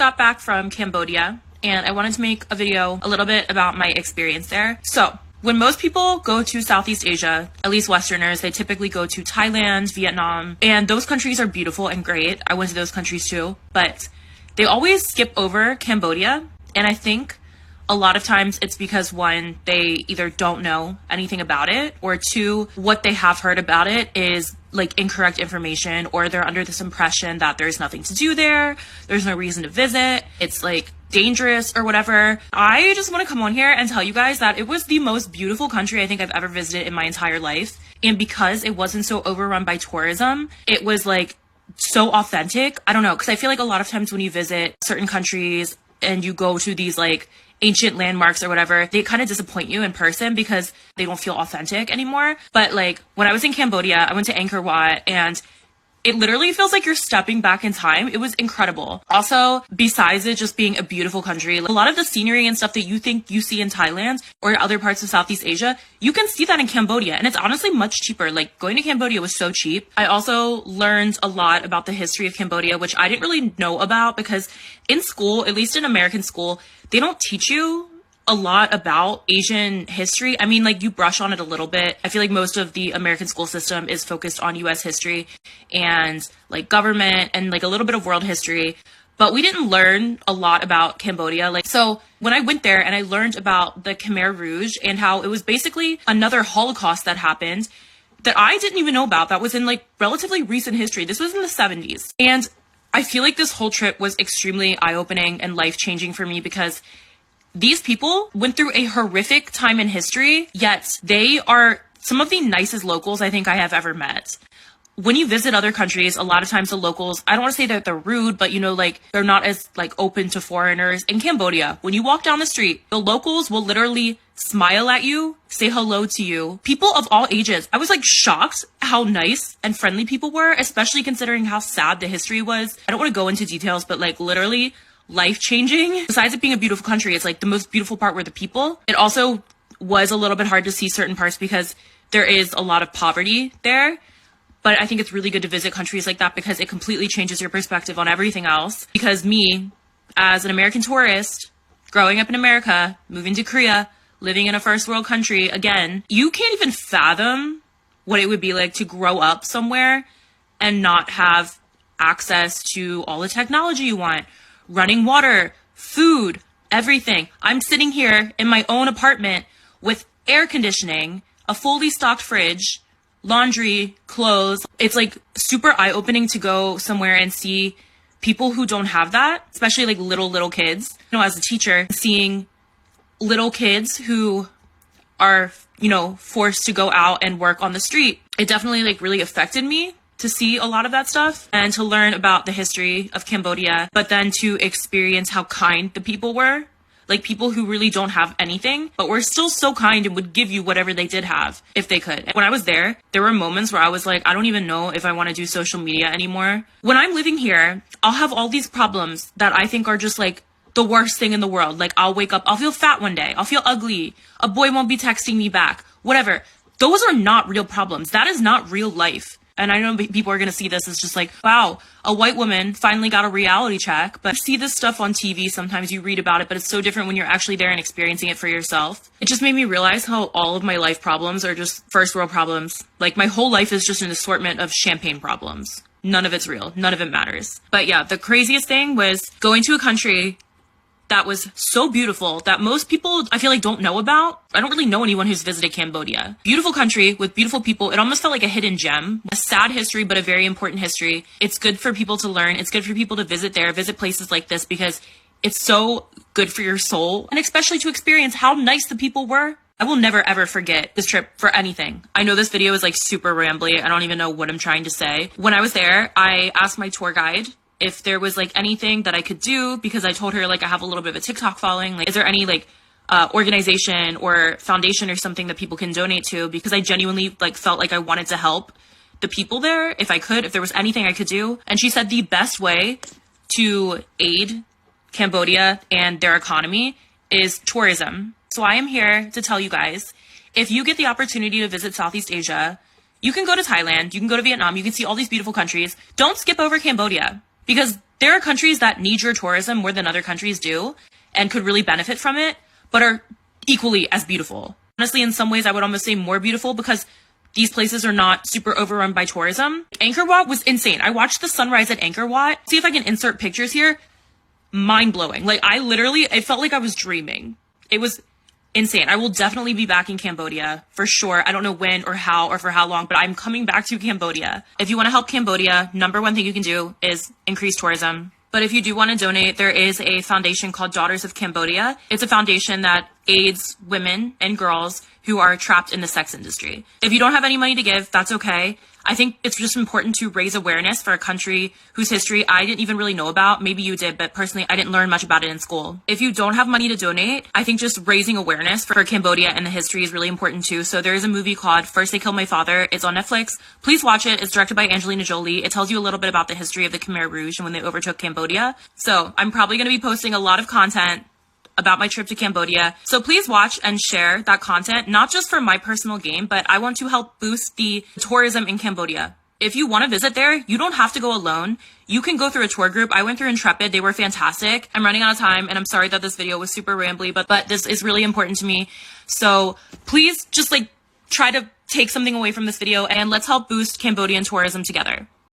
got back from Cambodia and I wanted to make a video a little bit about my experience there. So when most people go to Southeast Asia, at least Westerners, they typically go to Thailand, Vietnam, and those countries are beautiful and great. I went to those countries too, but they always skip over Cambodia. And I think a lot of times it's because one, they either don't know anything about it, or two, what they have heard about it is like incorrect information, or they're under this impression that there's nothing to do there, there's no reason to visit, it's like dangerous or whatever. I just want to come on here and tell you guys that it was the most beautiful country I think I've ever visited in my entire life. And because it wasn't so overrun by tourism, it was like so authentic. I don't know, because I feel like a lot of times when you visit certain countries and you go to these like ancient landmarks or whatever, they kind of disappoint you in person because they don't feel authentic anymore. But like when I was in Cambodia, I went to Angkor Wat and it literally feels like you're stepping back in time. It was incredible. Also, besides it just being a beautiful country, a lot of the scenery and stuff that you think you see in Thailand or other parts of Southeast Asia, you can see that in Cambodia. And it's honestly much cheaper. Like going to Cambodia was so cheap. I also learned a lot about the history of Cambodia, which I didn't really know about because in school, at least in American school, they don't teach you a lot about Asian history. I mean, like you brush on it a little bit. I feel like most of the American school system is focused on US history and like government and like a little bit of world history, but we didn't learn a lot about Cambodia. Like, so when I went there and I learned about the Khmer Rouge and how it was basically another Holocaust that happened that I didn't even know about, that was in like relatively recent history. This was in the 70s. And I feel like this whole trip was extremely eye-opening and life-changing for me because these people went through a horrific time in history, yet they are some of the nicest locals I think I have ever met. When you visit other countries, a lot of times the locals, I don't want to say that they're rude, but you know, like they're not as like open to foreigners. In Cambodia, when you walk down the street, the locals will literally smile at you, say hello to you. People of all ages. I was like shocked how nice and friendly people were, especially considering how sad the history was. I don't want to go into details, but like literally life-changing. Besides it being a beautiful country, it's like the most beautiful part were the people. It also was a little bit hard to see certain parts because there is a lot of poverty there. But I think it's really good to visit countries like that because it completely changes your perspective on everything else. Because me, as an American tourist, growing up in America, moving to Korea, living in a first world country, again, you can't even fathom what it would be like to grow up somewhere and not have access to all the technology you want. Running water, food, everything. I'm sitting here in my own apartment with air conditioning, a fully stocked fridge, laundry, clothes. It's like super eye-opening to go somewhere and see people who don't have that, especially like little kids. You know, as a teacher, seeing little kids who are, you know, forced to go out and work on the street, it definitely like really affected me to see a lot of that stuff and to learn about the history of Cambodia, but then to experience how kind the people were. Like people who really don't have anything, but were still so kind and would give you whatever they did have if they could. When I was there were moments where I was like, I don't even know if I want to do social media anymore. When I'm living here, I'll have all these problems that I think are just like the worst thing in the world. Like I'll wake up, I'll feel fat one day, I'll feel ugly, a boy won't be texting me back, whatever. Those are not real problems. That is not real life. And I know people are going to see this as just like, wow, a white woman finally got a reality check. But you see this stuff on TV, sometimes you read about it, but it's so different when you're actually there and experiencing it for yourself. It just made me realize how all of my life problems are just first world problems. Like my whole life is just an assortment of champagne problems. None of it's real. None of it matters. But yeah, the craziest thing was going to a country that was so beautiful that most people, I feel like, don't know about. I don't really know anyone who's visited Cambodia. Beautiful country with beautiful people. It almost felt like a hidden gem. A sad history, but a very important history. It's good for people to learn. It's good for people to visit there, visit places like this because it's so good for your soul. And especially to experience how nice the people were. I will never ever forget this trip for anything. I know this video is like super rambly. I don't even know what I'm trying to say. When I was there, I asked my tour guide if there was like anything that I could do because I told her like I have a little bit of a TikTok following. Like, is there any like organization or foundation or something that people can donate to? Because I genuinely like felt like I wanted to help the people there if I could, if there was anything I could do. And she said the best way to aid Cambodia and their economy is tourism. So I am here to tell you guys, if you get the opportunity to visit Southeast Asia, you can go to Thailand, you can go to Vietnam, you can see all these beautiful countries. Don't skip over Cambodia because There are countries that need your tourism more than other countries do and could really benefit from it, but are equally as beautiful. Honestly, in some ways, I would almost say more beautiful because these places are not super overrun by tourism. Angkor Wat was insane. I watched the sunrise at Angkor Wat. See if I can insert pictures here. Mind blowing. Like, it felt like I was dreaming. It was insane. I will definitely be back in Cambodia for sure. I don't know when or how or for how long, but I'm coming back to Cambodia. If you want to help Cambodia, number one thing you can do is increase tourism. But if you do want to donate, there is a foundation called Daughters of Cambodia. It's a foundation that aids women and girls who are trapped in the sex industry. If you don't have any money to give, that's okay. I think it's just important to raise awareness for a country whose history I didn't even really know about. Maybe you did, but personally, I didn't learn much about it in school. If you don't have money to donate, I think just raising awareness for Cambodia and the history is really important too. So there is a movie called First They Killed My Father. It's on Netflix. Please watch it. It's directed by Angelina Jolie. It tells you a little bit about the history of the Khmer Rouge and when they overtook Cambodia. So I'm probably going to be posting a lot of content about my trip to Cambodia. So please watch and share that content, not just for my personal gain, but I want to help boost the tourism in Cambodia. If you want to visit there, you don't have to go alone. You can go through a tour group. I went through Intrepid. They were fantastic. I'm running out of time and I'm sorry that this video was super rambly, but this is really important to me. So please just try to take something away from this video and let's help boost Cambodian tourism together.